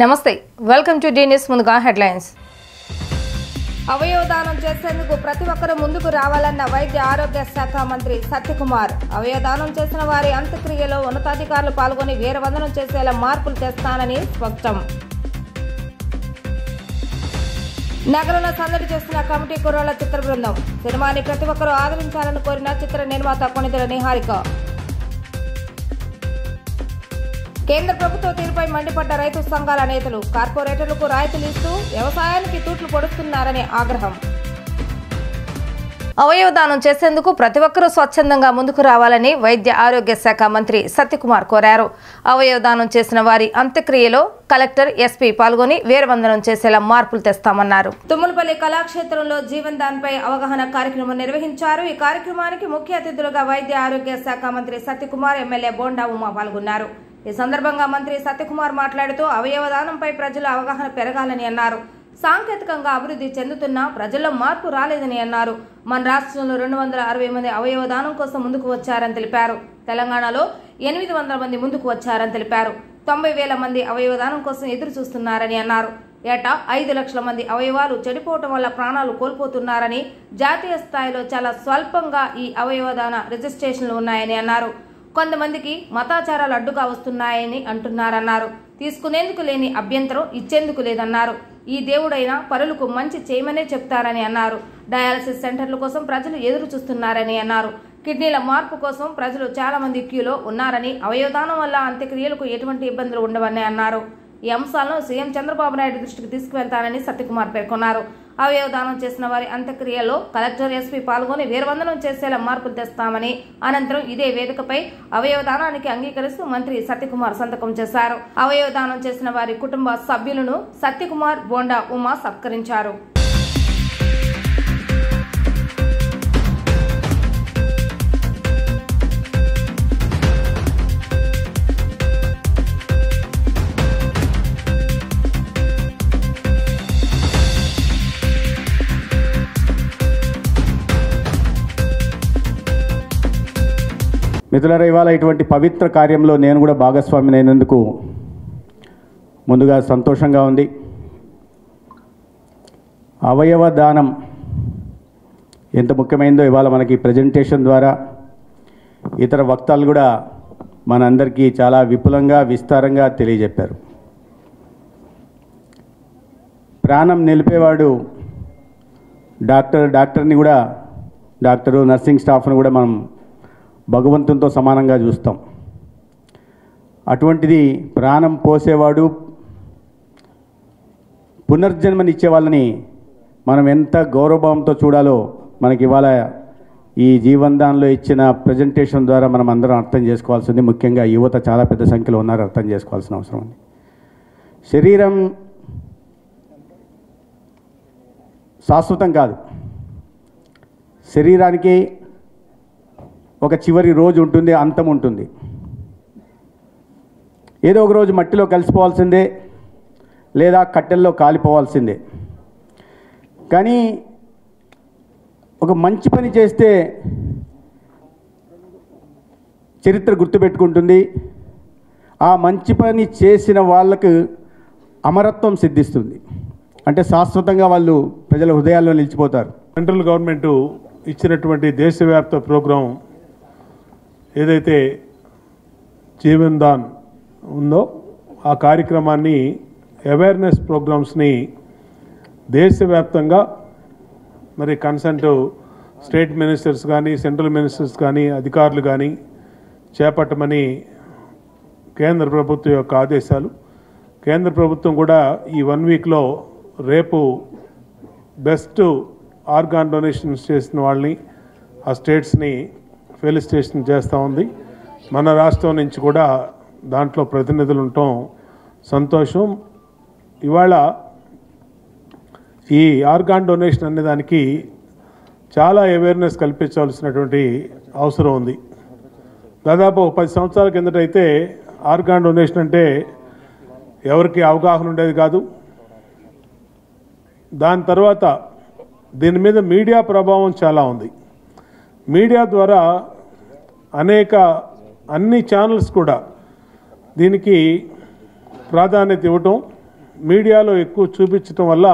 నమస్తే welcome to D news ముందుగా headlines అవయవదానం చేసేందుకు ప్రతి ఒక్కరూ ముందుకు రావాలన్న వైద్య ఆరోగ్య శాఖ మంత్రి సత్యకుమార్ అవయవదానం చేసిన వారి అంత్యక్రియలో ఉన్నతాధికారులు పాల్గొని వీరవందనం చేసేలా మార్పులు తెస్తానని స్పష్టం నగరంలో సందడి చేస్తున్న కమిటీ కుర్రాళ్ల చిత్ర బృందం సినిమాని ప్రతి ఒక్కరూ ఆదరించాలని కోరిన చిత్ర నిర్మాత కొణిదెల నిహారిక కేంద్ర ప్రభుత్వ తీరుపై మండిపడ్డ రైతు సంఘాల నేతలు కార్పొరేటర్లకు రాయితీలు ఇస్తూ వ్యవసాయానికి తూట్లు పొడుస్తున్నారనే ఆగ్రహం అవయవదానం చేసేందుకు ప్రతి ఒక్కరూ స్వచ్ఛందంగా ముందుకు రావాలని వైద్య ఆరోగ్య శాఖ మంత్రి సత్యకుమార్ కోరారు. అవయవదానం చేసిన వారి అంత్యక్రియలో కలెక్టర్ ఎస్పీ పాల్గొని వీరవందనం చేసేలా మార్పులు తెస్తామన్నారు. తుమ్మలపల్లి కళాక్షేత్రంలో జీవన్ దాన్ పై అవగాహన కార్యక్రమం నిర్వహించారు. ఈ కార్యక్రమానికి ముఖ్య అతిథులుగా వైద్య ఆరోగ్య శాఖ మంత్రి సత్యకుమార్, ఎమ్మెల్యే బోండా ఉమా పాల్గొన్నారు. ఈ సందర్భంగా మంత్రి సత్యకుమార్ మాట్లాడుతూ అవయవదానంపై ప్రజల అవగాహన పెరగాలని అన్నారు. సాంకేతికంగా అభివృద్ధి చెందుతున్నా ప్రజల్లో మార్పు రాలేదని అన్నారు. మన రాష్ట్రంలో 260 మంది అవయవదానం కోసం ముందుకు వచ్చారని తెలిపారు. తెలంగాణలో 800 మంది ముందుకు వచ్చారని తెలిపారు. 90,000 మంది అవయవదానం కోసం ఎదురు చూస్తున్నారని అన్నారు. ఏటా 5 లక్షల మంది అవయవాలు చెడిపోవటం వల్ల ప్రాణాలు కోల్పోతున్నారని, జాతీయ స్థాయిలో చాలా స్వల్పంగా ఈ అవయవదాన రిజిస్ట్రేషన్లు ఉన్నాయని అన్నారు. కొంతమందికి మతాచారాలు అడ్డుగా వస్తున్నాయని అంటున్నారన్నారు. తీసుకునేందుకు లేని అభ్యంతరం ఇచ్చేందుకు లేదన్నారు. ఈ దేవుడైనా పరులకు మంచి చేయమనే చెప్తారని అన్నారు. డయాలసిస్ సెంటర్ల కోసం ప్రజలు ఎదురు చూస్తున్నారని అన్నారు. కిడ్నీల మార్పు కోసం ప్రజలు చాలా మంది క్యూలో ఉన్నారని, అవయవదానం వల్ల అంత్యక్రియలకు ఎటువంటి ఇబ్బందులు ఉండవని అన్నారు. ఈ అంశాలను సీఎం చంద్రబాబు నాయుడు దృష్టికి తీసుకువెళ్తానని సత్యకుమార్ పేర్కొన్నారు. అవయవదానం చేసిన వారి అంత్యక్రియలో కలెక్టర్ ఎస్పీ పాల్గొని వీరవందనం చేసేలా మార్పులు తెస్తామని, అనంతరం ఇదే వేదికపై అవయవదానానికి అంగీకరిస్తూ మంత్రి సత్యకుమార్ సంతకం చేశారు. అవయవదానం చేసిన వారి కుటుంబ సభ్యులను సత్యకుమార్, బోండా ఉమా సత్కరించారు. మిత్రులారా, ఇవాళ ఇటువంటి పవిత్ర కార్యంలో నేను కూడా భాగస్వామిని అయినందుకు ముందుగా సంతోషంగా ఉంది. అవయవ దానం ఎంత ముఖ్యమైందో ఇవాళ మనకి ప్రజెంటేషన్ ద్వారా ఇతర వక్తలు కూడా మనందరికీ చాలా విపులంగా విస్తారంగా తెలియజెప్పారు. ప్రాణం నిలిపేవాడు డాక్టర్ని కూడా, డాక్టరు, నర్సింగ్ స్టాఫ్ను కూడా మనం భగవంతునితో సమానంగా చూస్తాం. అటువంటిది ప్రాణం పోసేవాడు, పునర్జన్మనిచ్చే వాళ్ళని మనం ఎంత గౌరవభావంతో చూడాలో మనకి ఇవాళ ఈ జీవన్దాన్లో ఇచ్చిన ప్రజెంటేషన్ ద్వారా మనం అందరం అర్థం చేసుకోవాల్సింది. ముఖ్యంగా యువత చాలా పెద్ద సంఖ్యలో ఉన్నారు, అర్థం చేసుకోవాల్సిన అవసరం ఉంది. శరీరం శాశ్వతం కాదు. శరీరానికి ఒక చివరి రోజు ఉంటుంది, అంతం ఉంటుంది. ఏదో ఒక రోజు మట్టిలో కలిసిపోవాల్సిందే, లేదా కట్టెల్లో కాలిపోవాల్సిందే. కానీ ఒక మంచి పని చేస్తే చరిత్ర గుర్తుపెట్టుకుంటుంది. ఆ మంచి పని చేసిన వాళ్ళకు అమరత్వం సిద్ధిస్తుంది. అంటే శాశ్వతంగా వాళ్ళు ప్రజల హృదయాల్లో నిలిచిపోతారు. సెంట్రల్ గవర్నమెంట్ ఇచ్చినటువంటి దేశవ్యాప్త ప్రోగ్రాం ఏదైతే జీవన్ దాన్ ఉందో ఆ కార్యక్రమాన్ని, అవేర్నెస్ ప్రోగ్రామ్స్ని దేశవ్యాప్తంగా మరి కన్సర్న్ స్టేట్ మినిస్టర్స్ కానీ, సెంట్రల్ మినిస్టర్స్ కానీ, అధికారులు కానీ చేపట్టమని కేంద్ర ప్రభుత్వం యొక్క ఆదేశాలు. కేంద్ర ప్రభుత్వం కూడా ఈ 1 వీక్లో రేపు బెస్ట్ ఆర్గాన్ డొనేషన్స్ చేసిన వాళ్ళని, ఆ స్టేట్స్ని ఫెలిసిటేషన్ చేస్తూ ఉంది. మన రాష్ట్రం నుంచి కూడా దాంట్లో ప్రతినిధులు ఉండటం సంతోషం. ఇవాళ ఈ ఆర్గాన్ డొనేషన్ అనే దానికి చాలా అవేర్నెస్ కల్పించాల్సినటువంటి అవసరం ఉంది. దాదాపు 10 సంవత్సరాల కిందటైతే ఆర్గాన్ డొనేషన్ అంటే ఎవరికి అవగాహన ఉండేది కాదు. దాని తర్వాత దీని మీద మీడియా ప్రభావం చాలా ఉంది. మీడియా ద్వారా అన్ని ఛానల్స్ కూడా దీనికి ప్రాధాన్యత ఇవ్వటం, మీడియాలో ఎక్కువ చూపించడం వల్ల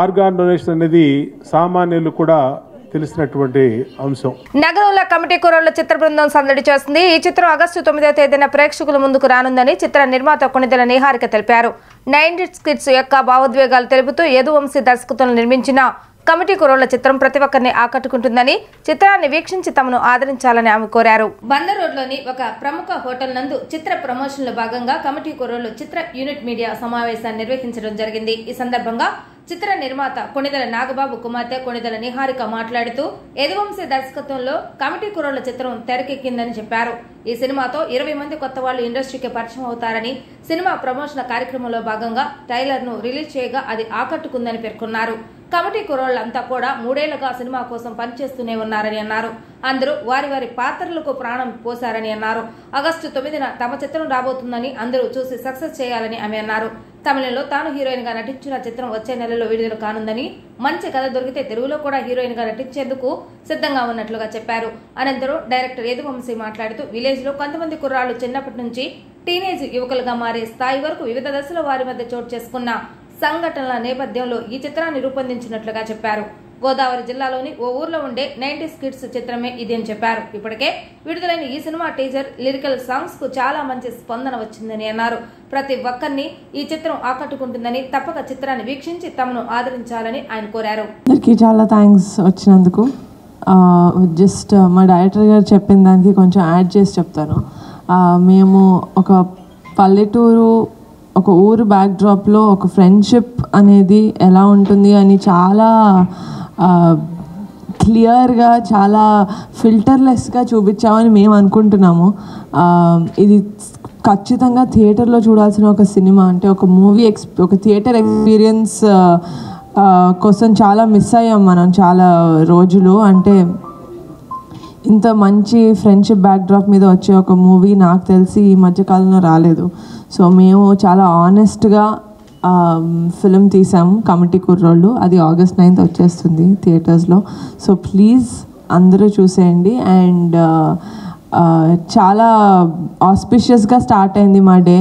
ఆర్గాన్ డొనేషన్ అనేది సామాన్యులు కూడా తెలిసినటువంటి అంశం. నగరంలో కమిటీ కుర్రోళ్ల చిత్ర బృందం సందడి చేస్తుంది. ఈ చిత్రం ఆగస్టు 9వ తేదీన ప్రేక్షకుల ముందుకు రానుందని చిత్ర నిర్మాత కొణిదెల నిహారిక తెలిపారు. 90s కిడ్స్ యొక్క భావోద్వేగాలు తెలుపుతూ యదువంశీ దర్శకత్వంలో నిర్మించిన కమిటీ కుర్రోళ్ల చిత్రం ప్రతి ఒక్కరిని ఆకట్టుకుంటుందని, చిత్రాన్ని వీక్షించి తమను ఆదరించాలని ఆమె కోరారు. బందర్ రోడ్లోని ఒక ప్రముఖ హోటల్ నందు చిత్ర ప్రమోషన్ లో భాగంగా కమిటీ కుర్రోళ్లు చిత్ర యూనిట్ మీడియా సమావేశాన్ని నిర్వహించడం జరిగింది. ఈ సందర్భంగా చిత్ర నిర్మాత కొణిదెల నాగబాబు కుమార్తె కొణిదెల నిహారిక మాట్లాడుతూ యదువంశీ దర్శకత్వంలో కమిటీ కుర్రోళ్ల చిత్రం తెరకెక్కిందని చెప్పారు. ఈ సినిమాతో 20 మంది కొత్త వాళ్లు ఇండస్ట్రీకి పరిచయం అవుతారని, సినిమా ప్రమోషన్ కార్యక్రమంలో భాగంగా ట్రైలర్ ను రిలీజ్ చేయగా అది ఆకట్టుకుందని పేర్కొన్నారు. కమిటీ కుర్రోళ్లంతా కూడా 3 ఏళ్లుగా సినిమా కోసం పనిచేస్తూనే ఉన్నారని అన్నారు. అందరూ వారి వారి పాత్రలకు ప్రాణం పోశారని అన్నారు. ఆగస్టు 9న తమ చిత్రం రాబోతుందని అందరూ చూసి సక్సెస్ చేయాలని ఆమె అన్నారు. తమిళంలో తాను హీరోయిన్ గా నటించిన చిత్రం వచ్చే నెలలో విడుదల కానుందని, మంచి కథ దొరికితే తెలుగులో కూడా హీరోయిన్ గా నటించేందుకు సిద్ధంగా ఉన్నట్లుగా చెప్పారు. అనంతరం డైరెక్టర్ యదువంశీ మాట్లాడుతూ విలేజ్ లో కొంతమంది కుర్రాళ్లు చిన్నప్పటి నుంచి టీనేజ్ యువకులుగా మారే స్థాయి వరకు వివిధ దశల వారి మధ్య చోటు చేసుకున్న సంఘటనల నేపథ్యంలో ఈ చిత్రాన్ని రూపొందించినట్లుగా చెప్పారు. గోదావరి జిల్లాలోని ఓ ఊర్లో ఉండే 90s కిడ్స్ చిత్రమే ఇది అని చెప్పారు. ఇప్పటికే విడుదలైన ఈ సినిమా టీజర్, లిరికల్ సాంగ్స్ కు చాలా మంచి స్పందన వచ్చిందని అన్నారు. ప్రతి ఒక్కరిని ఈ చిత్రం ఆకట్టుకుంటుందని, తప్పక చిత్రాన్ని వీక్షించి తమను ఆదరించాలని ఆయన కోరారు. చాలా థ్యాంక్స్ వచ్చినందుకు. జస్ట్ మా డైరెక్టర్ గారు చెప్పిన దానికి కొంచెం యాడ్ చేసి చెప్తాను. మేము ఒక పల్లెటూరు, ఒక ఊరు బ్యాక్డ్రాప్లో ఒక ఫ్రెండ్షిప్ అనేది ఎలా ఉంటుంది అని చాలా క్లియర్గా, చాలా ఫిల్టర్లెస్గా చూపించామని మేము అనుకుంటున్నాము. ఇది ఖచ్చితంగా థియేటర్లో చూడాల్సిన ఒక సినిమా. అంటే ఒక మూవీ ఒక థియేటర్ ఎక్స్పీరియన్స్ కోసం చాలా మిస్ అయ్యాం మనం చాలా రోజులు. అంటే ఇంత మంచి ఫ్రెండ్షిప్ బ్యాక్డ్రాప్ మీద వచ్చే ఒక మూవీ నాకు తెలిసి ఈ మధ్యకాలంలో రాలేదు. సో మేము చాలా ఆనెస్ట్గా ఫిలిం తీసాము కమిటీ కుర్రోళ్ళు. అది ఆగస్ట్ 9th వచ్చేస్తుంది థియేటర్స్లో. సో ప్లీజ్ అందరూ చూసేయండి. అండ్ చాలా ఆస్పిషియస్గా స్టార్ట్ అయింది మా డే.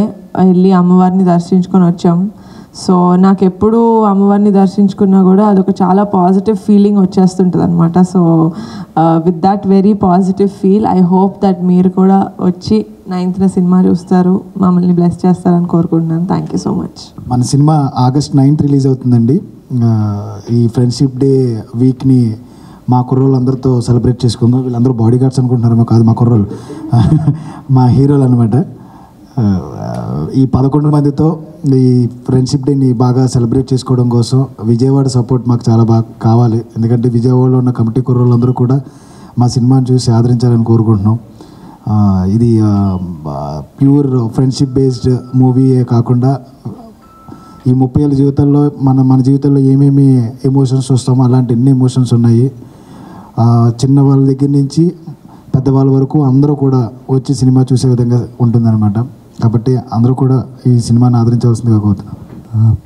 వెళ్ళి అమ్మవారిని దర్శించుకొని వచ్చాం. సో నాకు ఎప్పుడు అమ్మవారిని దర్శించుకున్నా కూడా అదొక చాలా పాజిటివ్ ఫీలింగ్ వచ్చేస్తుంటుంది అనమాట. So with that very positive feel I hope that మీరు కూడా వచ్చి 9th సినిమా చూస్తారు, మమ్మల్ని బ్లెస్ చేస్తారని కోరుకుంటున్నాను. Thank you so much. మన సినిమా ఆగస్ట్ 9th రిలీజ్ అవుతుందండి. ఈ ఫ్రెండ్షిప్ డే వీక్ని మా కుర్రోళ్ళు అందరితో సెలబ్రేట్ చేసుకుందాం. వీళ్ళందరూ బాడీ గార్డ్స్ అనుకుంటున్నారేమో, కాదు మా కుర్రోళ్ళు, మా హీరోలు అనమాట. ఈ 11 మందితో ఈ ఫ్రెండ్షిప్ డేని బాగా సెలబ్రేట్ చేసుకోవడం కోసం విజయవాడ సపోర్ట్ మాకు చాలా బాగా కావాలి. ఎందుకంటే విజయవాడలో ఉన్న కమిటీ కుర్రోళ్ళందరూ కూడా మా సినిమాని చూసి ఆదరించాలని కోరుకుంటున్నాం. ఇది ప్యూర్ ఫ్రెండ్షిప్ బేస్డ్ మూవీయే కాకుండా ఈ 30 ఏళ్ళ జీవితంలో మన జీవితంలో ఏమేమి ఎమోషన్స్ వస్తామో అలాంటి ఎన్ని ఎమోషన్స్ ఉన్నాయి. చిన్న వాళ్ళ దగ్గర నుంచి పెద్దవాళ్ళ వరకు అందరూ కూడా వచ్చి సినిమా చూసే విధంగా ఉంటుందన్నమాట. కాబట్టి అందరూ కూడా ఈ సినిమాని ఆదరించవలసిందిగా కోరుతున్నాం.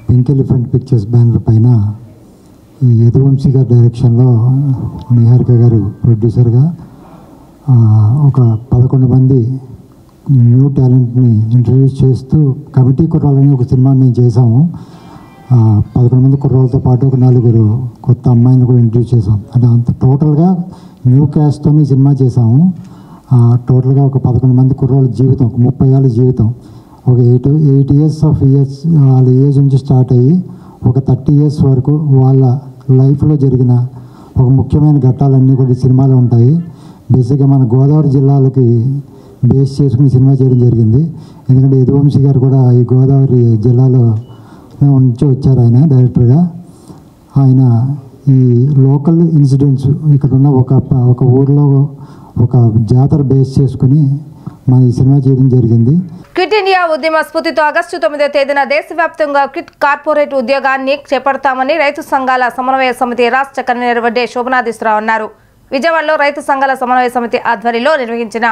పింక్ ఎలిఫెంట్ పిక్చర్స్ బ్యానర్ పైన ఈ యదువంశీ గారి డైరెక్షన్లో నిహారిక గారు ప్రొడ్యూసర్గా ఒక 11 మంది న్యూ టాలెంట్ని ఇంట్రడ్యూస్ చేస్తూ కమిటీ కుర్రాలని ఒక సినిమా మేము చేసాము. 11 మంది కుర్రాలతో పాటు ఒక 4 కొత్త అమ్మాయిని కూడా ఇంట్రడ్యూస్ చేసాం. అంటే అంత టోటల్గా న్యూ క్యాస్ట్తో సినిమా చేసాము. టోటల్గా ఒక 11 మంది కుర్రోళ్ళ జీవితం, 30 ఏళ్ళ జీవితం, ఒక 8 years వాళ్ళ ఏజ్ నుంచి స్టార్ట్ అయ్యి ఒక 30 years వరకు వాళ్ళ లైఫ్లో జరిగిన ఒక ముఖ్యమైన ఘట్టాలన్నీ కూడా సినిమాలో ఉంటాయి. బేసిక్గా మన గోదావరి జిల్లాలకి బేస్ చేసుకుని సినిమా చేయడం జరిగింది. ఎందుకంటే యదువంశీ గారు కూడా ఈ గోదావరి జిల్లాలో నుంచి వచ్చారు ఆయన డైరెక్టర్గా. ఆయన ఈ లోకల్ ఇన్సిడెంట్స్ ఇక్కడ ఉన్న ఒక ఊర్లో ఒక జాతర బేస్ చేసుకుని మన ఈ సినిమా చేయడం జరిగింది. క్విట్ ఇండియా ఉద్యమ స్ఫూర్తితో ఆగస్టు 9వ తేదీన దేశవ్యాప్తంగా క్విట్ కార్పొరేట్ ఉద్యోగాన్ని చేపడతామని రైతు సంఘాల సమన్వయ సమితి రాష్ట్ర కన్వీనర్ వడ్డే శోభనాధీశ్వరరావు అన్నారు. విజయవాడలో రైతు సంఘాల సమన్వయ సమితి ఆధ్వర్యంలో నిర్వహించిన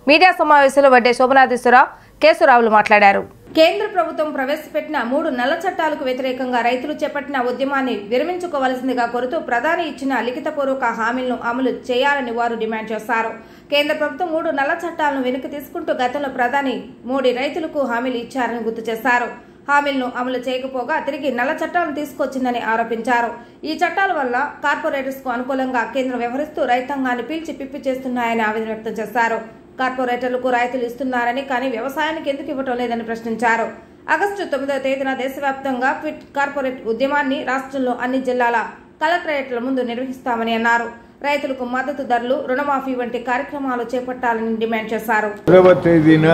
మీడియా సమావేశంలో వడ్డే శోభనాధీశ్వరరావు, కేశవరావులు మాట్లాడారు. కేంద్ర ప్రభుత్వం ప్రవేశపెట్టిన 3 నల్ల చట్టాలకు వ్యతిరేకంగా రైతులు చేపట్టిన ఉద్యమాన్ని విరమించుకోవాల్సిందిగా కోరుతూ ప్రధాని ఇచ్చిన లిఖితపూర్వక హామీలను అమలు చేయాలని వారు డిమాండ్ చేశారు. కేంద్ర ప్రభుత్వం 3 నల్ల చట్టాలను వెనక్కి తీసుకుంటూ గతంలో ప్రధాని మోడీ రైతులకు హామీలు ఇచ్చారని గుర్తు చేశారు. హామీలను అమలు చేయకపోగా తిరిగి నల్ల చట్టాలను తీసుకొచ్చిందని ఆరోపించారు. ఈ చట్టాల వల్ల కార్పొరేటర్స్ కు అనుకూలంగా కేంద్రం వ్యవహరిస్తూ రైతాంగాన్ని పీల్చి పిప్పి చేస్తున్నాయని ఆవేదన వ్యక్తం చేశారు. కార్పొరేటర్లకు రాయితీలు ఇస్తున్నారని కానీ వ్యవసాయానికి ఎందుకు ఇవ్వటం లేదని ప్రశ్నించారు. ఆగస్టు 9వ తేదీన దేశవ్యాప్తంగా క్విట్ కార్పొరేట్ ఉద్యమాన్ని రాష్ట్రంలో అన్ని జిల్లాల కలెక్టరేట్ల ముందు నిర్వహిస్తామని అన్నారు. రైతులకు మద్దతు ధరలు, రుణమాఫీ వంటి కార్యక్రమాలు చేపట్టాలని డిమాండ్ చేశారు. 9వ తేదీన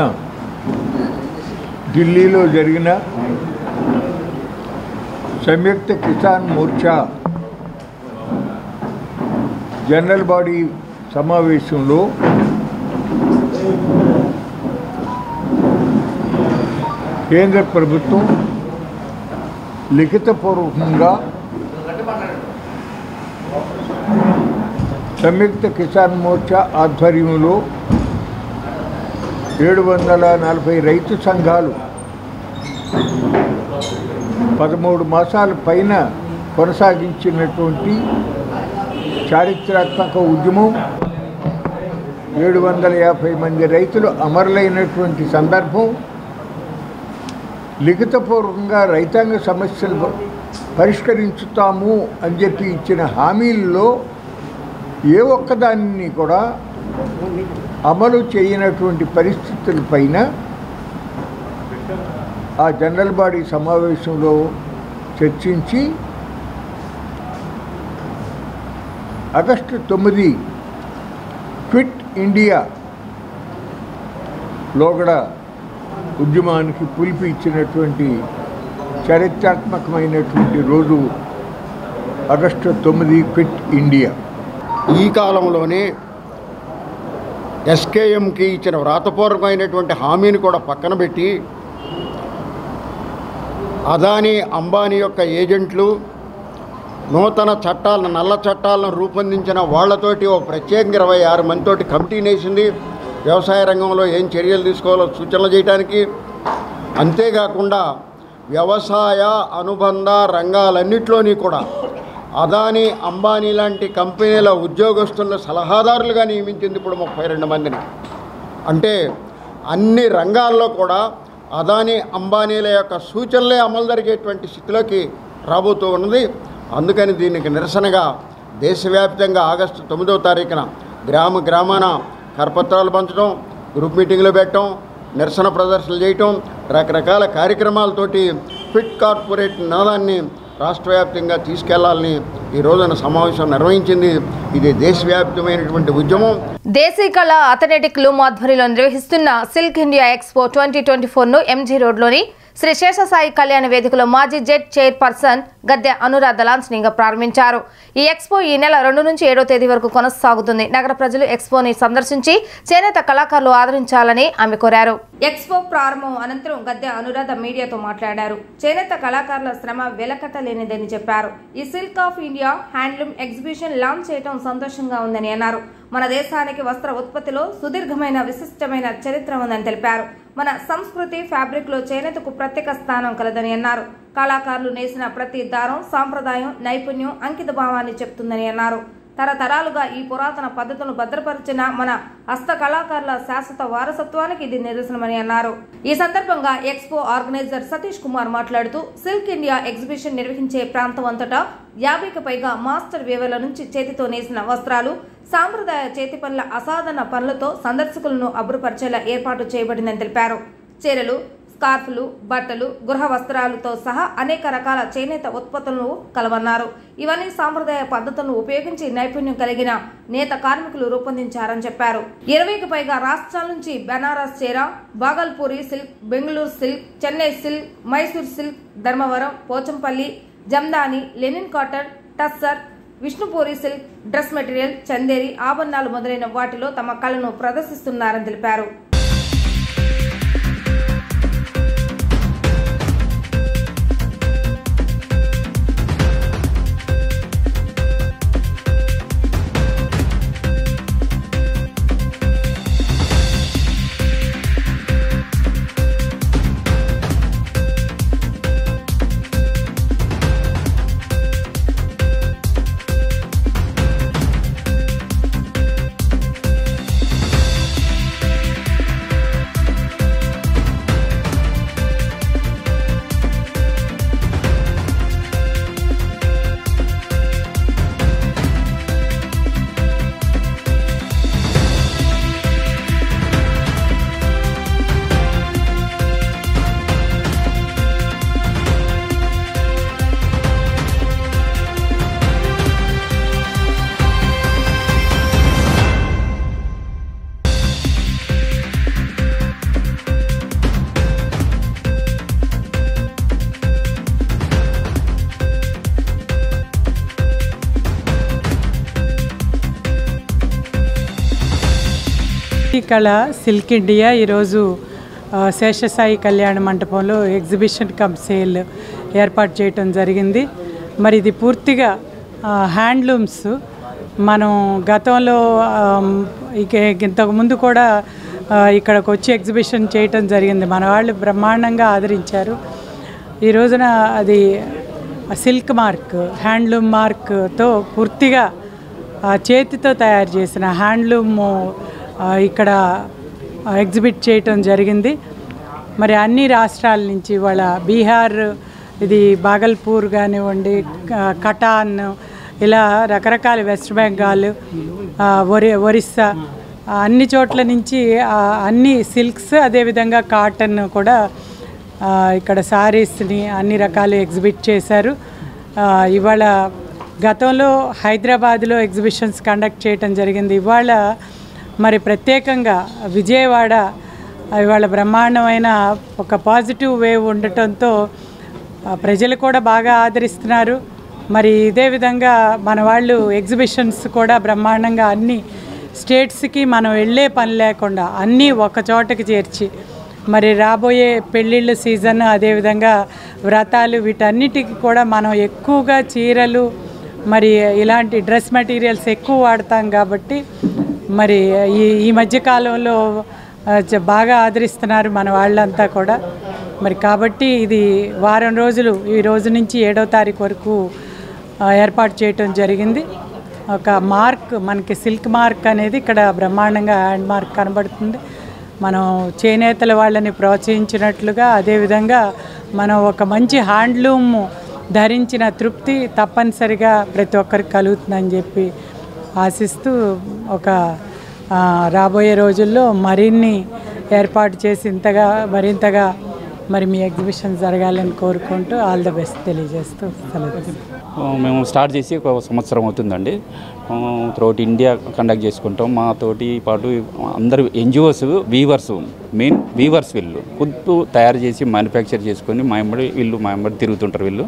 ఢిల్లీలో జరిగిన సంయుక్త కిసాన్ మోర్చా జనరల్ బాడీ సమావేశంలో కేంద్ర ప్రభుత్వం లిఖితపూర్వకంగా సంయుక్త కిసాన్ మోర్చా ఆధ్వర్యంలో 740 రైతు సంఘాలు 13 మాసాల పైన కొనసాగించినటువంటి చారిత్రాత్మక ఉద్యమం 750 మంది రైతులు అమరులైనటువంటి సందర్భం, లిఖితపూర్వకంగా రైతాంగ సమస్యలు పరిష్కరించుతాము అని చెప్పి ఇచ్చిన హామీల్లో ఏ ఒక్కదాన్ని కూడా అమలు చేయనటువంటి పరిస్థితులపైన ఆ జనరల్ బాడీ సమావేశంలో చర్చించి ఆగస్టు 9 క్విట్ ఇండియా లోగడ ఉద్యమానికి పిలుపు ఇచ్చినటువంటి చారిత్రాత్మకమైనటువంటి రోజు ఆగస్టు 9 క్విట్ ఇండియా. ఈ కాలంలోనే ఎస్కేఎంకి ఇచ్చిన వ్రాతపూర్వకమైనటువంటి హామీని కూడా పక్కన పెట్టి అదానీ, అంబానీ యొక్క ఏజెంట్లు నూతన చట్టాలను, నల్ల చట్టాలను రూపొందించిన వాళ్లతోటి ఓ ప్రత్యేకంగా 26 మందితోటి కమిటీని వేసింది. వ్యవసాయ రంగంలో ఏం చర్యలు తీసుకోవాలో సూచనలు చేయడానికి. అంతేకాకుండా వ్యవసాయ అనుబంధ రంగాలన్నింటిలోని కూడా అదానీ, అంబానీ లాంటి కంపెనీల ఉద్యోగస్తులను సలహాదారులుగా నియమించింది ఇప్పుడు 32 మందిని. అంటే అన్ని రంగాల్లో కూడా అదానీ, అంబానీల యొక్క సూచనలే అమలు జరిగేటువంటి స్థితిలోకి రాబోతూ ఉన్నది. అందుకని దీనికి నిరసనగా దేశవ్యాప్తంగా ఆగస్టు 9వ తారీఖున గ్రామాన కరపత్రాలు పంచడం, గ్రూప్ మీటింగ్లు పెట్టడం, నిరసన ప్రదర్శనలు చేయటం, రకరకాల కార్యక్రమాలతోటి క్విట్ కార్పొరేట్ నినాదాన్ని రాష్ట్ర వ్యాప్తంగా తీసుకెళ్లాలని ఈ రోజున సమావేశం నిర్వహించింది. ఇది దేశవ్యాప్తమైనటువంటి ఉద్యమం. దేశీ కళ అథ్లెటిక్ లూమ్ ఆధ్వర్యంలో నిర్వహిస్తున్న సిల్క్ ఇండియా ఎక్స్పో 2024ను ఎంజీ రోడ్లోని శ్రీ శేషసాయి కళ్యాణ వేదికలో మాజీ జెడ్ చైర్పర్సన్ గద్దె అనురాధ లాంఛనంగా ప్రారంభించారు. ఈ ఎక్స్పో ఈ నెల 2 నుంచి 7వ తేదీ వరకు కొనసాగుతుంది. నగర ప్రజలు ఎక్స్పోని సందర్శించి చేనేత కళాకారులు ఆదరించాలని ఆమె కోరారు. ఎక్స్పో ప్రారంభం అనంతరం గద్దె అనురాధ మీడియాతో మాట్లాడారు. చేనేత కళాకారుల శ్రమ వెలకట్టలేనిదని చెప్పారు. ఈ silk of India handloom exhibition launch చేయడం సంతోషంగా ఉందని అన్నారు. మన దేశానికి వస్త్ర ఉత్పత్తిలో సుదీర్ఘమైన విశిష్టమైన చరిత్ర ఉందని తెలిపారు. మన సంస్కృతి ఫ్యాబ్రిక్ లో చేనేతకు ప్రత్యేక స్థానం కలదని అన్నారు. కళాకారులు నేసిన ప్రతి దారం సాంప్రదాయం, నైపుణ్యం, అంకిత భావాన్ని చెప్తుందని అన్నారు. తరతరాలుగా ఈ పురాతన పద్ధతులను భద్రపరిచిన మన హస్త కళాకారుల శాశ్వత వారసత్వానికి ఇది నిదర్శనమని అన్నారు. ఈ సందర్భంగా ఎక్స్పో ఆర్గనైజర్ సతీష్ కుమార్ మాట్లాడుతూ సిల్క్ ఇండియా ఎగ్జిబిషన్ నిర్వహించే ప్రాంతం అంతటా 50కి పైగా మాస్టర్ వీవర్ల నుంచి చేతితో నేసిన వస్త్రాలు, సాంప్రదాయ చేతి పనుల అసాధారణ పనులతో సందర్శకులను అబ్బురపరిచేలా ఏర్పాటు చేయబడిందని తెలిపారు. చీరలు, స్కార్ఫ్లు, బట్టలు, గృహ వస్త్రాలతో సహా అనేక రకాల చేనేత ఉత్పత్తులను కలవన్నారు. ఇవన్నీ సాంప్రదాయ పద్ధతులను ఉపయోగించి నైపుణ్యం కలిగిన నేత కార్మికులు రూపొందించారని చెప్పారు. 20కి పైగా రాష్ట్రాల నుంచి బెనారస్ చీర, Bhagalpuri silk, Bengaluru silk, Chennai silk, Mysore silk, Dharmavaram, Pochampally, Jamdani, linen cotton, tussar, Vishnupuri silk, dress material, Chanderi, ఆభరణాలు మొదలైన వాటిలో తమ కళను ప్రదర్శిస్తున్నారని తెలిపారు. కళ సిల్క్ ఇండియా ఈరోజు శేషసాయి కళ్యాణ మంటపంలో ఎగ్జిబిషన్ కమ్ సేల్ ఏర్పాటు చేయటం జరిగింది. మరి ఇది పూర్తిగా హ్యాండ్లూమ్స్. మనం గతంలో ఇంతకుముందు కూడా ఇక్కడికి వచ్చి ఎగ్జిబిషన్ చేయటం జరిగింది. మన వాళ్ళు బ్రహ్మాండంగా ఆదరించారు. ఈ రోజున అది సిల్క్ మార్క్, హ్యాండ్లూమ్ మార్క్తో పూర్తిగా చేతితో తయారు చేసిన హ్యాండ్లూమ్ ఇక్కడ ఎగ్జిబిట్ చేయటం జరిగింది. మరి అన్ని రాష్ట్రాల నుంచి వాళ్ళ బీహార్, ఇది బాగల్పూర్ కానివ్వండి, కటాన్, ఇలా రకరకాల వెస్ట్ బెంగాల్, ఒరిస్సా, అన్ని చోట్ల నుంచి అన్ని సిల్క్స్, అదేవిధంగా కాటన్ కూడా ఇక్కడ సారీస్ని అన్ని రకాలు ఎగ్జిబిట్ చేశారు. ఇవాళ గతంలో హైదరాబాద్లో ఎగ్జిబిషన్స్ కండక్ట్ చేయటం జరిగింది. ఇవాళ మరి ప్రత్యేకంగా విజయవాడ ఇవాళ బ్రహ్మాండమైన ఒక పాజిటివ్ వేవ్ ఉండటంతో ప్రజలు కూడా బాగా ఆదరిస్తున్నారు. మరి ఇదే విధంగా మన వాళ్ళు ఎగ్జిబిషన్స్ కూడా బ్రహ్మాండంగా అన్ని స్టేట్స్కి మనం వెళ్ళే పని లేకుండా అన్నీ ఒక చోటకి చేర్చి, మరి రాబోయే పెళ్ళిళ్ళ సీజన్, అదేవిధంగా వ్రతాలు, వీటన్నిటికి కూడా మనం ఎక్కువగా చీరలు, మరి ఇలాంటి డ్రెస్ మెటీరియల్స్ ఎక్కువ వాడతాం కాబట్టి మరి ఈ మధ్యకాలంలో బాగా ఆదరిస్తున్నారు మన వాళ్ళంతా కూడా. మరి కాబట్టి ఇది వారం రోజులు, ఈ రోజు నుంచి 7వ తారీఖు వరకు ఏర్పాటు చేయటం జరిగింది. ఒక మార్క్, మనకి సిల్క్ మార్క్ అనేది ఇక్కడ బ్రహ్మాండంగా హ్యాండ్ మార్క్ కనబడుతుంది. మనం చేనేతల వాళ్ళని ప్రోత్సహించినట్లుగా అదేవిధంగా మనం ఒక మంచి హ్యాండ్లూమ్ ధరించిన తృప్తి తప్పనిసరిగా ప్రతి ఒక్కరికి కలుగుతుందని చెప్పి ఆశిస్తూ ఒక రాబోయే రోజుల్లో మరిన్ని ఏర్పాటు చేసి మరింతగా మరి మీ ఎగ్జిబిషన్ జరగాలని కోరుకుంటూ ఆల్ ద బెస్ట్ తెలియజేస్తూ సెలవు. మేము స్టార్ట్ చేసి ఒక సంవత్సరం అవుతుందండి. త్రూఅవుట్ ఇండియా కండక్ట్ చేసుకుంటాం. మాతోటి పాటు అందరు ఎన్జిఓస్, వీవర్స్, మెయిన్ వీవర్స్ వీళ్ళు ఖుద్దు తయారు చేసి మ్యానుఫ్యాక్చర్ చేసుకొని మా వెంబడి తిరుగుతుంటారు వీళ్ళు.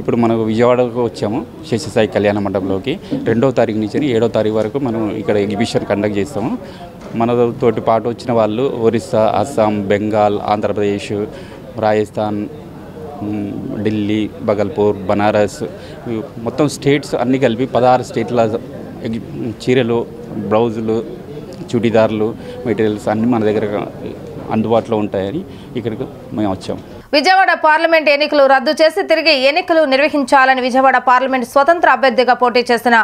ఇప్పుడు మనకు విజయవాడకు వచ్చాము, శేషసాయి కళ్యాణ మండపంలోకి. 2వ తారీఖు నుంచి 7వ తారీఖు వరకు మనం ఇక్కడ ఎగ్జిబిషన్ కండక్ట్ చేస్తాము. మనతోటి పాటు వచ్చిన వాళ్ళు ఒరిస్సా, అస్సాం, బెంగాల్, ఆంధ్రప్రదేశ్, రాజస్థాన్, ఢిల్లీ, బగల్పూర్, బనారస్, మొత్తం స్టేట్స్ అన్నీ కలిపి 16 స్టేట్ల చీరలు, బ్లౌజులు, చుడిదార్లు, మెటీరియల్స్ అన్నీ మన దగ్గర అందుబాటులో ఉంటాయని ఇక్కడికి మేము వచ్చాము. విజయవాడ పార్లమెంట్ ఎన్నికలు రద్దు చేసి తిరిగి ఎన్నికలు నిర్వహించాలని విజయవాడ పార్లమెంట్ స్వతంత్ర అభ్యర్థిగా పోటీ చేసిన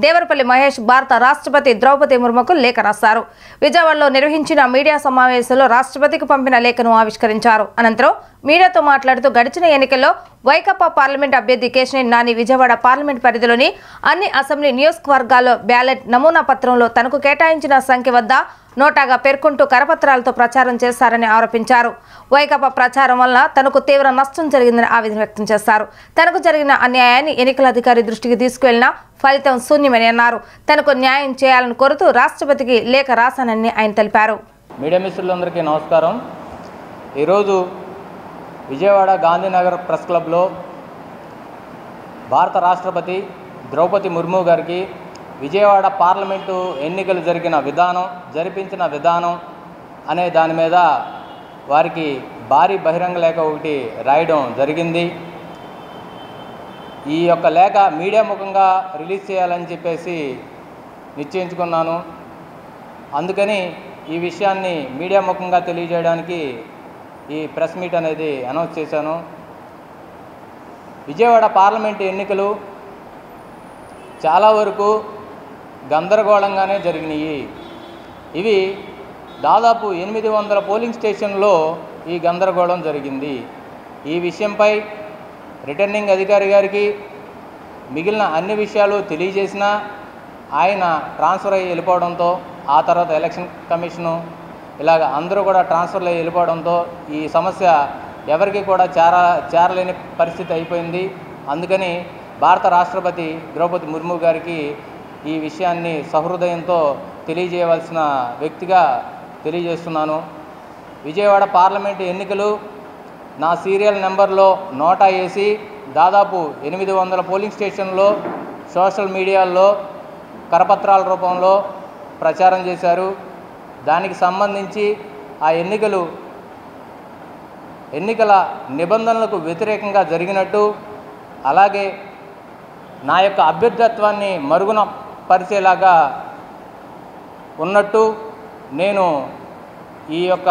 దేవరపల్లి మహేష్ భారత రాష్ట్రపతి ద్రౌపది ముర్ముకు లేఖ రాశారు. విజయవాడలో నిర్వహించిన మీడియా సమావేశంలో రాష్ట్రపతికి పంపిన లేఖను ఆవిష్కరించారు. అనంతరం మీడియాతో మాట్లాడుతూ గడిచిన ఎన్నికల్లో వైకాపా పార్లమెంట్ అభ్యర్థి కేశినేని నాని విజయవాడ పార్లమెంట్ పరిధిలోని అన్ని అసెంబ్లీ నియోజకవర్గాల్లో బ్యాలెట్ నమూనా పత్రంలో తనకు కేటాయించిన సంఖ్య వద్ద నోటాగా పేర్కొంటూ కరపత్రాలతో ప్రచారం చేశారని ఆరోపించారు. వైకాపా ప్రచారం వల్ల తనకు తీవ్ర నష్టం జరిగిందని ఆవేదన వ్యక్తం చేశారు. తనకు జరిగిన అన్యాయాన్ని ఎన్నికల అధికారి దృష్టికి తీసుకువెళ్లినా ఫలితం శూన్యమని అన్నారు. తనకు న్యాయం చేయాలని కోరుతూ రాష్ట్రపతికి లేఖ రాశానని ఆయన తెలిపారు. మీడియా మిత్రులందరికీ నమస్కారం. ఈరోజు విజయవాడ గాంధీనగర్ ప్రెస్ క్లబ్లో భారత రాష్ట్రపతి ద్రౌపది ముర్ము గారికి విజయవాడ పార్లమెంటు ఎన్నికలు జరిపించిన విధానం అనే దాని మీద వారికి భారీ బహిరంగ లేఖ ఒకటి రాయడం జరిగింది. ఈ యొక్క లేఖ మీడియా ముఖంగా రిలీజ్ చేయాలని చెప్పేసి నిశ్చయించుకున్నాను. అందుకని ఈ విషయాన్ని మీడియా ముఖంగా తెలియజేయడానికి ఈ ప్రెస్ మీట్ అనేది అనౌన్స్ చేశాను. విజయవాడ పార్లమెంటు ఎన్నికలు చాలా వరకు గందరగోళంగానే జరిగినాయి. ఇవి దాదాపు 800 పోలింగ్ స్టేషన్లో ఈ గందరగోళం జరిగింది. ఈ విషయంపై రిటర్నింగ్ అధికారి గారికి మిగిలిన అన్ని విషయాలు తెలియజేసినా ఆయన ట్రాన్స్ఫర్ అయ్యి వెళ్ళిపోవడంతో, ఆ తర్వాత ఎలక్షన్ కమిషను ఇలాగ అందరూ కూడా ట్రాన్స్ఫర్లు అయ్యి వెళ్ళిపోవడంతో ఈ సమస్య ఎవరికి కూడా చేరలేని పరిస్థితి అయిపోయింది. అందుకని భారత రాష్ట్రపతి ద్రౌపది ముర్ము గారికి ఈ విషయాన్ని సహృదయంతో తెలియజేయవలసిన వ్యక్తిగా తెలియజేస్తున్నాను. విజయవాడ పార్లమెంటు ఎన్నికలు నా సీరియల్ నెంబర్లో నోటా వేసి దాదాపు 800 పోలింగ్ స్టేషన్లో సోషల్ మీడియాల్లో కరపత్రాల రూపంలో ప్రచారం చేశారు. దానికి సంబంధించి ఆ ఎన్నికల నిబంధనలకు వ్యతిరేకంగా జరిగినట్టు, అలాగే నా యొక్క అభ్యర్థిత్వాన్ని మరుగున పరిచేలాగా ఉన్నట్టు నేను ఈ యొక్క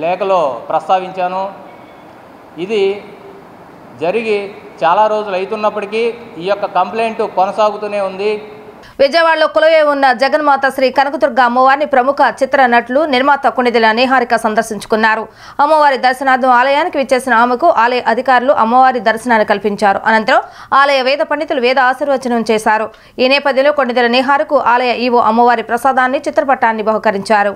లేఖలో ప్రస్తావించాను. ఇది జరిగి చాలా రోజులు అవుతున్నప్పటికీ ఈ యొక్క కంప్లైంట్ కొనసాగుతూనే ఉంది. విజయవాడలో కొలువై ఉన్న జగన్మాత శ్రీ కనకదుర్గ అమ్మవారిని ప్రముఖ చిత్ర నటులు నిర్మాత కొణిదెల నిహారిక సందర్శించుకున్నారు. అమ్మవారి దర్శనార్థం ఆలయానికి విచ్చేసిన ఆమెకు ఆలయ అధికారులు అమ్మవారి దర్శనాన్ని కల్పించారు. అనంతరం ఆలయ వేద పండితులు వేద ఆశీర్వచనం చేశారు. ఈ నేపథ్యంలో కొణిదెల నిహారికు ఆలయ ఈవో అమ్మవారి ప్రసాదాన్ని చిత్రపటాన్ని బహుకరించారు.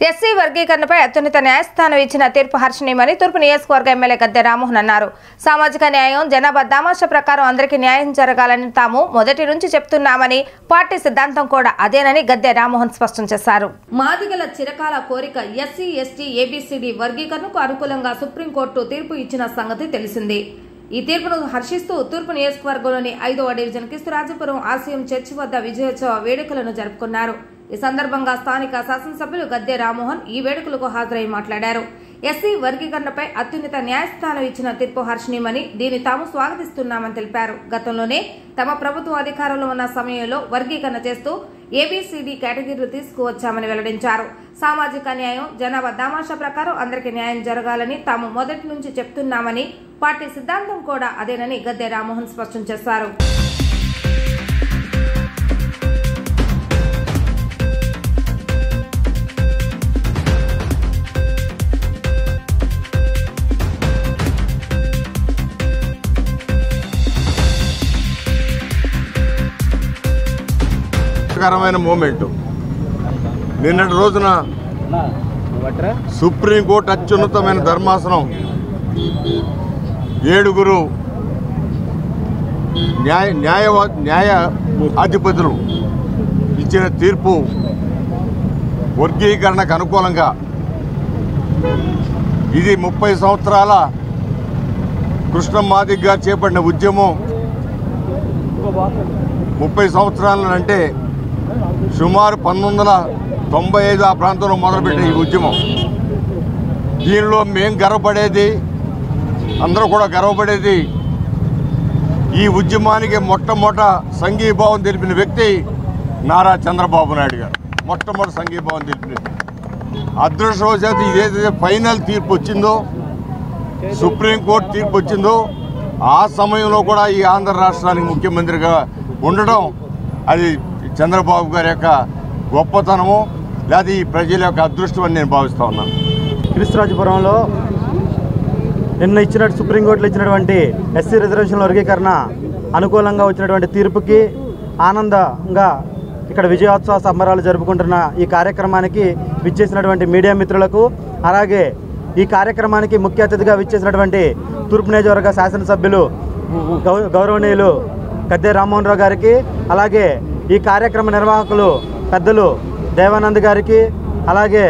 ఎస్సీ వర్గీకరణపై అత్యున్నత న్యాయస్థానం ఇచ్చిన తీర్పు హర్షణీయమని తూర్పు నియోజకవర్గ ఎమ్మెల్యే గద్దె రామ్మోహన్ అన్నారు. సామాజిక న్యాయం, జనాభా దామాషా ప్రకారం అందరికీ న్యాయం జరగాలని తాము మొదటి నుంచి చెప్తున్నామని, పార్టీ సిద్ధాంతం కూడా అదేనని గద్దె రామ్మోహన్ స్పష్టం చేశారు. మాదిగల చిరకాల కోరిక ఎస్సీ, ఎస్టీ, ఏబీసీడీ వర్గీకరణకు అనుకూలంగా సుప్రీంకోర్టు తీర్పు ఇచ్చిన సంగతి తెలిసిందే. ఈ తీర్పును హర్షిస్తూ తూర్పు నియోజకవర్గంలోని 5వ డివిజన్ కిస్తురాజపురం ఆర్సీఎం చర్చి వద్ద విజయోత్సవ వేడుకలను జరుపుకున్నారు. ఈ సందర్భంగా స్థానిక శాసనసభ్యులు గద్దె రామ్మోహన్ ఈ వేడుకలకు హాజరై మాట్లాడారు. ఎస్సీ వర్గీకరణపై అత్యున్నత న్యాయస్థానం ఇచ్చిన తీర్పు హర్షణీయమని, దీన్ని తాము స్వాగతిస్తున్నామని తెలిపారు. గతంలోనే తమ ప్రభుత్వం అధికారంలో ఉన్న సమయంలో వర్గీకరణ చేస్తూ ఏబీసీడీ కేటగిరీలు తీసుకువచ్చామని వెల్లడించారు. సామాజిక న్యాయం, జనాభా దామాషా ప్రకారం అందరికీ న్యాయం జరగాలని తాము మొదటి నుంచి చెప్తున్నామని, పార్టీ సిద్ధాంతం కూడా అదేనని గద్దె రామ్మోహన్ స్పష్టం చేశారు. మూమెంట్ నిన్నటి రోజున సుప్రీంకోర్టు అత్యున్నతమైన ధర్మాసనం 7 న్యాయ అధిపతులు ఇచ్చిన తీర్పు వర్గీకరణకు అనుకూలంగా, ఇది 30 సంవత్సరాల కృష్ణమాదిగ్ గారు చేపట్టిన ఉద్యమం 30 సంవత్సరాలంటే సుమారు 1995 ఆ ప్రాంతంలో మొదలుపెట్టే ఈ ఉద్యమం. దీనిలో మేము గర్వపడేది, అందరూ కూడా గర్వపడేది, ఈ ఉద్యమానికి మొట్టమొదట సంఘీభావం తెలిపిన వ్యక్తి నారా చంద్రబాబు నాయుడు గారు. మొట్టమొదటి సంఘీభావం తెలిపిన అదృష్టవశాత్తు ఇదేదైతే ఫైనల్ తీర్పు వచ్చిందో, సుప్రీంకోర్టు తీర్పు వచ్చిందో, ఆ సమయంలో కూడా ఈ ఆంధ్ర రాష్ట్రానికి ముఖ్యమంత్రిగా ఉండడం అది చంద్రబాబు గారి యొక్క గొప్పతనము, లేదా ఈ ప్రజల యొక్క అదృష్టం అని నేను భావిస్తూ ఉన్నాను. కిస్తురాజపురంలో నిన్న సుప్రీంకోర్టులో ఇచ్చినటువంటి ఎస్సీ రిజర్వేషన్ల వర్గీకరణ అనుకూలంగా వచ్చినటువంటి తీర్పుకి ఆనందంగా ఇక్కడ విజయోత్సవ సంబరాలు జరుపుకుంటున్న ఈ కార్యక్రమానికి విచ్చేసినటువంటి మీడియా మిత్రులకు, అలాగే ఈ కార్యక్రమానికి ముఖ్య అతిథిగా విచ్చేసినటువంటి తూర్పు నియోజకవర్గ శాసనసభ్యులు గౌరవనీయులు గద్దె రామ్మోహన్ రావు గారికి, అలాగే ఈ కార్యక్రమ నిర్వాహకులు పెద్దలు దేవానంద్ గారికి, అలాగే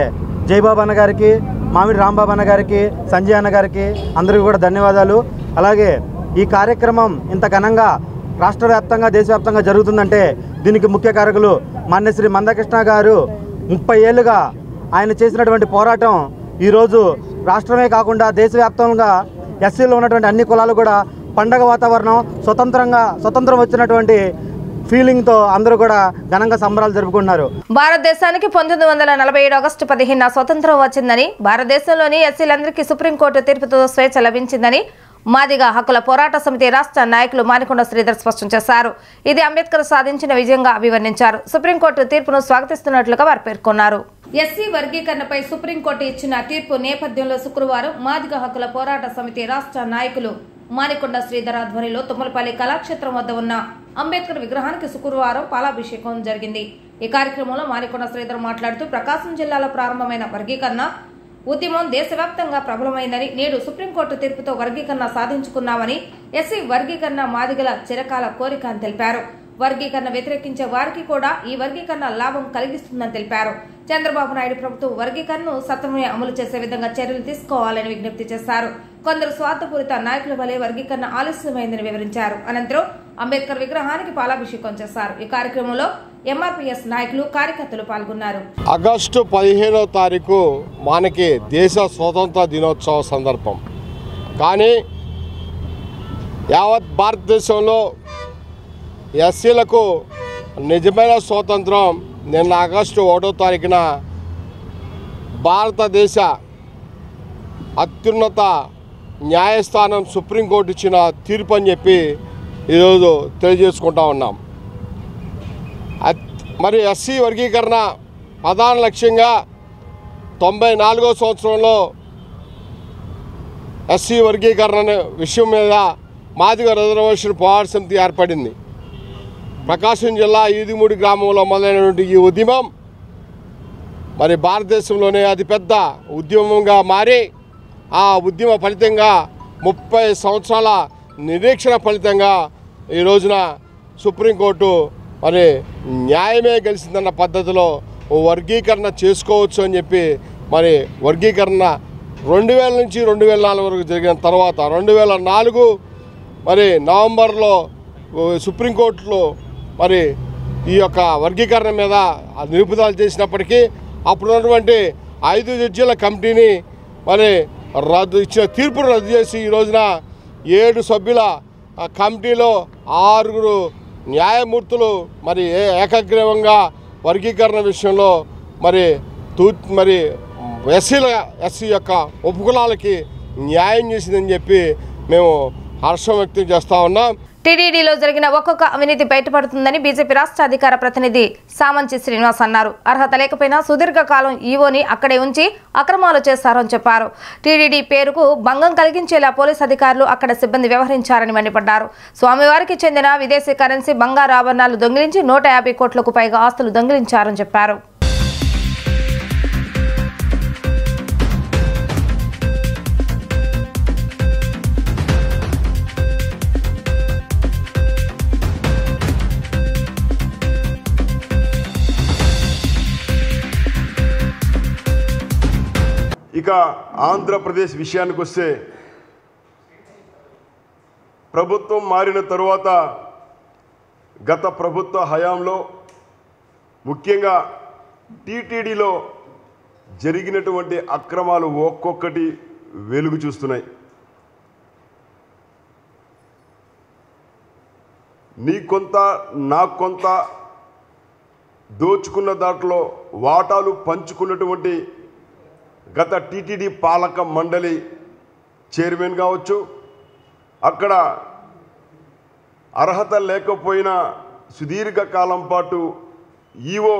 జయబాబు అన్న గారికి, మామిడి రాంబాబు అన్న గారికి, సంజయ్ అన్న గారికి అందరికీ కూడా ధన్యవాదాలు. అలాగే ఈ కార్యక్రమం ఇంత ఘనంగా రాష్ట్ర వ్యాప్తంగా దేశవ్యాప్తంగా జరుగుతుందంటే దీనికి ముఖ్య కారకులు మాన్యశ్రీ మందకృష్ణ గారు. 30 ఏళ్ళుగా ఆయన చేసినటువంటి పోరాటం ఈరోజు రాష్ట్రమే కాకుండా దేశవ్యాప్తంగా ఎస్సీలో ఉన్నటువంటి అన్ని కులాలు కూడా పండగ వాతావరణం, స్వతంత్రం వచ్చినటువంటి ఫీలింగ్తో అందరూ కూడా ఘనంగా సంబరాలు జరుపుకుంటున్నారు. భారతదేశానికి 1947 ఆగస్టు 15 స్వతంత్రం వచ్చిందని, భారతదేశంలోని ఎస్సీలందరికీ సుప్రీంకోర్టు తీర్పుతో స్వేచ్ఛ లభించిందని మాదిగ హక్కుల పోరాట సమితి రాష్ట్ర నాయకులు మానికొండ శ్రీధర్ స్పష్టం చేశారు. ఇది అంబేద్కర్ సాధించిన విజయంగా అభివర్ణించారు. సుప్రీంకోర్టు తీర్పును స్వాగతిస్తున్నట్లుగా వారు పేర్కొన్నారు. ఎస్సీ వర్గీకరణపై సుప్రీంకోర్టు ఇచ్చిన తీర్పు నేపథ్యంలో శుక్రవారం మాదిగ హక్కుల పోరాట సమితి రాష్ట్ర నాయకులు మానికొండ శ్రీధర్ ఆధ్వర్యంలో తుమ్మలపల్లి కళాక్షేత్రం వద్ద ఉన్న అంబేద్కర్ విగ్రహానికి శుక్రవారం పాలాభిషేకం జరిగింది. ఈ కార్యక్రమంలో మానికొండ శ్రీధర్ మాట్లాడుతూ ప్రకాశం జిల్లాలో ప్రారంభమైన వర్గీకరణ ఉద్యమం దేశవ్యాప్తంగా ప్రబలమైందని, నేడు సుప్రీంకోర్టు తీర్పుతో వర్గీకరణ సాధించుకున్నామని, ఎస్సీ వర్గీకరణ మాదిగల చిరకాల కోరిక అని తెలిపారు. వర్గీకరణ వ్యతిరేకించే వారికి కూడా ఈ వర్గీకరణ లాభం కలిగిస్తుందని తెలిపారు. చంద్రబాబు నాయుడు ప్రభుత్వం వర్గీకరణను సత్వరమే అమలు చేసే విధంగా చర్యలు తీసుకోవాలని విజ్ఞప్తి చేశారు. కొందరు స్వార్థపూరిత నాయకుల వలె వర్గీకరణ ఆలస్యమైందని వివరించారు. అనంతరం అంబేద్కర్ విగ్రహానికి పాలాభిషేకం చేశారు. ఈ కార్యక్రమంలో ఎంఆర్పీఎస్ నాయకులు, కార్యకర్తలు పాల్గొన్నారు. ఆగస్టు 15వ తారీఖు మనకి దేశ స్వాతంత్ర దినోత్సవ సందర్భం. కానీ యావత్ భారతదేశంలో ఎస్సీలకు నిజమైన స్వాతంత్రం నిన్న ఆగస్టు 1వ తారీఖున భారతదేశ అత్యున్నత న్యాయస్థానం సుప్రీంకోర్టు ఇచ్చిన తీర్పు అని చెప్పి ఈరోజు తెలియజేసుకుంటా ఉన్నాం. మరి ఎస్సీ వర్గీకరణ ప్రధాన లక్ష్యంగా 94వ సంవత్సరంలో ఎస్సీ వర్గీకరణ విషయం మీద మాదిగ రిజర్వేషన్ పోరాట సమితి ఏర్పడింది. ప్రకాశం జిల్లా ఈదిమూడి గ్రామంలో మొదలైనటువంటి ఈ ఉద్యమం మరి భారతదేశంలోనే అతిపెద్ద ఉద్యమంగా మారి, ఆ ఉద్యమ ఫలితంగా 30 సంవత్సరాల నిరీక్షణ ఫలితంగా ఈ రోజున సుప్రీంకోర్టు మరి న్యాయమే గెలిచిందన్న పద్ధతిలో వర్గీకరణ చేసుకోవచ్చు అని చెప్పి మరి వర్గీకరణ 2000 నుంచి 2004 వరకు జరిగిన తర్వాత 2004 మరి నవంబర్లో సుప్రీంకోర్టులో మరి ఈ యొక్క వర్గీకరణ మీద నిలుపుదల చేసినప్పటికీ అప్పుడున్నటువంటి 5 జడ్జీల కమిటీని మరి ఇచ్చిన తీర్పును రద్దు చేసి ఈ రోజున 7 సభ్యుల కమిటీలో 6 న్యాయమూర్తులు మరి ఏకగ్రీవంగా వర్గీకరణ విషయంలో మరి ఎస్సీ యొక్క ఉపకులాలకి న్యాయం చేసిందని చెప్పి మేము హర్షం వ్యక్తం చేస్తూ ఉన్నాం. టీడీడీలో జరిగిన ఒక్కొక్క అవినీతి బయటపడుతుందని బీజేపీ రాష్ట్ర అధికార ప్రతినిధి సామంచి శ్రీనివాస్ అన్నారు. అర్హత లేకపోయినా సుదీర్ఘకాలం ఈవోని అక్కడే ఉంచి అక్రమాలు చేశారని చెప్పారు. టీడీడీ పేరుకు భంగం కలిగించేలా పోలీసు అధికారులు అక్కడ సిబ్బంది వ్యవహరించారని మండిపడ్డారు. స్వామివారికి చెందిన విదేశీ కరెన్సీ, బంగారు ఆభరణాలు దొంగిలించి 150 కోట్లకు పైగా ఆస్తులు దొంగిలించారని చెప్పారు. ఇక ఆంధ్రప్రదేశ్ విషయానికి వస్తే ప్రభుత్వం మారిన తరువాత గత ప్రభుత్వ హయాంలో ముఖ్యంగా టీటీడీలో జరిగినటువంటి అక్రమాలు ఒక్కొక్కటి వెలుగు చూస్తున్నాయి. నీ కొంత నా కొంత దోచుకున్న దాంట్లో వాటాలు పంచుకున్నటువంటి గత టీటీడీ పాలక మండలి చైర్మన్ కావచ్చు, అక్కడ అర్హత లేకపోయినా సుదీర్ఘకాలం పాటు ఈవో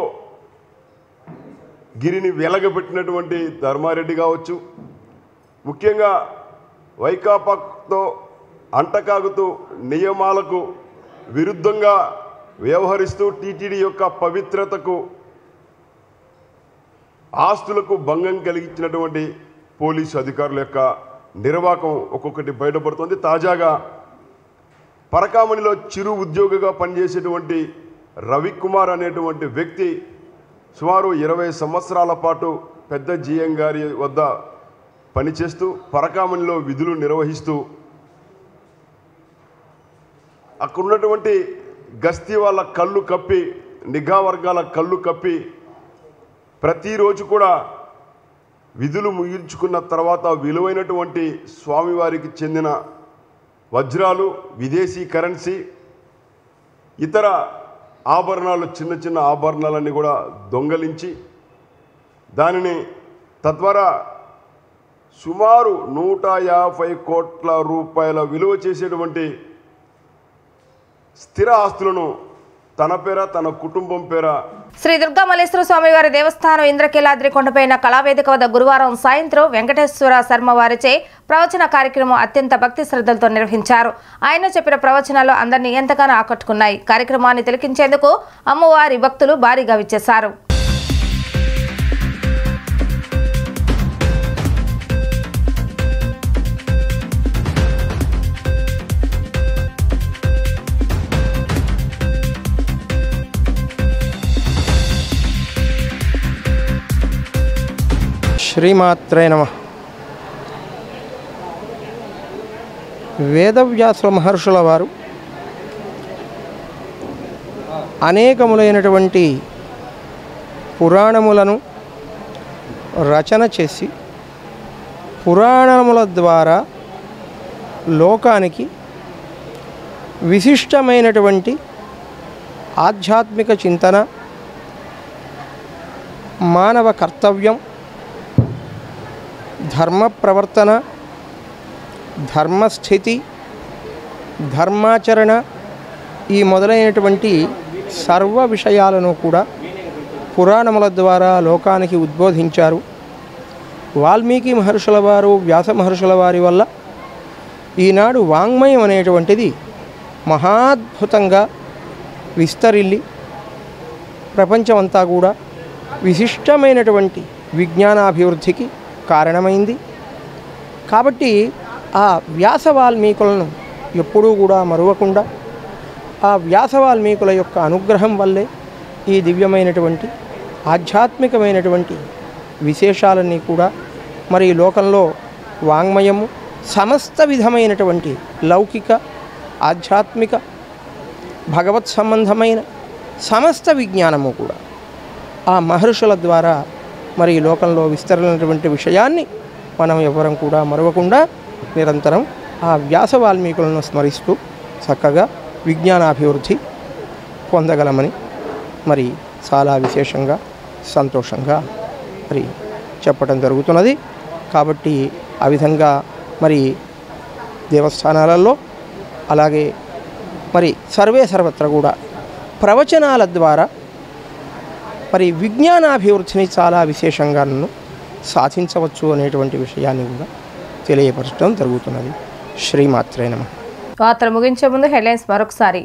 గిరిని వెలగబెట్టినటువంటి ధర్మారెడ్డి కావచ్చు, ముఖ్యంగా వైకాపాతో అంటకాగుతూ నియమాలకు విరుద్ధంగా వ్యవహరిస్తూ టీటీడీ యొక్క పవిత్రతకు, ఆస్తులకు భంగం కలిగించినటువంటి పోలీసు అధికారుల యొక్క నిర్వాకం ఒక్కొక్కటి బయటపడుతుంది. తాజాగా పరకామణిలో చిరు ఉద్యోగిగా పనిచేసేటువంటి రవికుమార్ అనేటువంటి వ్యక్తి సుమారు 20 సంవత్సరాల పాటు పెద్ద జిఎం గారి వద్ద పనిచేస్తూ పరకామణిలో విధులు నిర్వహిస్తూ అక్కడున్నటువంటి గస్తీ వాళ్ళ కళ్ళు కప్పి నిఘా వర్గాల కళ్ళు కప్పి ప్రతిరోజు కూడా విధులు ముగించుకున్న తర్వాత విలువైనటువంటి స్వామివారికి చెందిన వజ్రాలు, విదేశీ కరెన్సీ, ఇతర ఆభరణాలు, చిన్న చిన్న ఆభరణాలన్నీ కూడా దొంగలించి దానిని తద్వారా సుమారు 150 కోట్ల రూపాయల విలువ చేసేటువంటి స్థిర ఆస్తులను తన పేర తన కుటుంబం పేర శ్రీ దుర్గా మల్లేశ్వర స్వామివారి దేవస్థానం ఇంద్రకీలాద్రి కొండపైన కళావేదిక వద్ద గురువారం సాయంత్రం వెంకటేశ్వర శర్మ వారిచే ప్రవచన కార్యక్రమం అత్యంత భక్తి శ్రద్ధలతో నిర్వహించారు. ఆయన చెప్పిన ప్రవచనాలు అందరినీ ఎంతగానో ఆకట్టుకున్నాయి. కార్యక్రమాన్ని తిలకించేందుకు అమ్మవారి భక్తులు భారీగా విచ్చేశారు. శ్రీమాత్రే నమః. వేదవ్యాసుల మహర్షుల వారు అనేకములైనటువంటి పురాణములను రచన చేసి పురాణముల ద్వారా లోకానికి విశిష్టమైనటువంటి ఆధ్యాత్మిక చింతన, మానవ కర్తవ్యం, ధర్మ ప్రవర్తన, ధర్మస్థితి, ధర్మాచరణ ఈ మొదలైనటువంటి సర్వ విషయాలను కూడా పురాణముల ద్వారా లోకానికి ఉద్బోధించారు. వాల్మీకి మహర్షుల వారు, వ్యాస మహర్షుల వారి వల్ల ఈనాడు వాంగ్మయం అనేటువంటిది మహాద్భుతంగా విస్తరిల్లి ప్రపంచమంతా కూడా విశిష్టమైనటువంటి విజ్ఞానాభివృద్ధికి కారణమైంది. కాబట్టి ఆ వ్యాస వాల్మీకులను ఎప్పుడూ కూడా మరువకుండా ఆ వ్యాస వాల్మీకుల యొక్క అనుగ్రహం వల్లే ఈ దివ్యమైనటువంటి ఆధ్యాత్మికమైనటువంటి విశేషాలన్నీ కూడా మరి లోకంలో వాంగ్మయము సమస్త విధమైనటువంటి లౌకిక, ఆధ్యాత్మిక, భగవత్ సంబంధమైన సమస్త విజ్ఞానము కూడా ఆ మహర్షుల ద్వారా మరి లోకంలో విస్తరినటువంటి విషయాన్ని మనం ఎవ్వరం కూడా మరవకుండా నిరంతరం ఆ వ్యాస వాల్మీకులను స్మరిస్తూ చక్కగా విజ్ఞానాభివృద్ధి పొందగలమని మరి చాలా విశేషంగా సంతోషంగా మరి చెప్పడం జరుగుతున్నది. కాబట్టి ఆ విధంగా మరి దేవస్థానాలలో అలాగే మరి సర్వత్రా కూడా ప్రవచనాల ద్వారా మరి విజ్ఞానాభివృద్ధిని చాలా విశేషంగా సాధించవచ్చు అనేటువంటి విషయాన్ని కూడా తెలియపరచడం జరుగుతున్నది. శ్రీమాత్రే నమః. వార్తలు ముగించే ముందు హెడ్లైన్స్ మరొకసారి.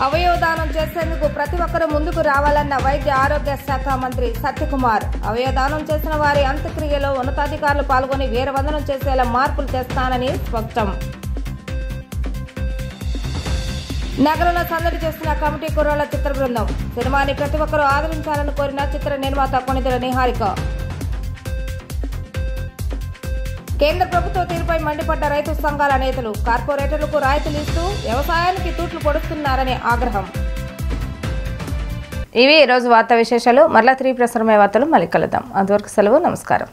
అవయవదానం చేసేందుకు ప్రతి ఒక్కరూ ముందుకు రావాలన్న వైద్య ఆరోగ్య శాఖ మంత్రి సత్యకుమార్. అవయవదానం చేసిన వారి అంత్యక్రియలో ఉన్నతాధికారులు పాల్గొని వీరవందనం చేసేలా మార్పులు తెస్తానని స్పష్టం. నగరంలో సందడి చేస్తున్న కమిటీ కుర్రాళ్ల చిత్ర బృందం. సినిమాని ప్రతి ఒక్కరూ ఆదరించాలని కోరిన చిత్ర నిర్మాత కొణిదెల నిహారిక. కేంద్ర ప్రభుత్వ తీరుపై మండిపడ్డ రైతు సంఘాల నేతలు. కార్పొరేటర్లకు రాయితీలు ఇస్తూ వ్యవసాయానికి తూట్లు పొడుస్తున్నారనే ఆగ్రహం. ఇవి ఈరోజు వార్తా విశేషాలు. మరలా 3 ప్రసారమయ్యే వార్తలు మళ్ళీ కలుద్దాం. అంతవరకు సెలవు. నమస్కారం.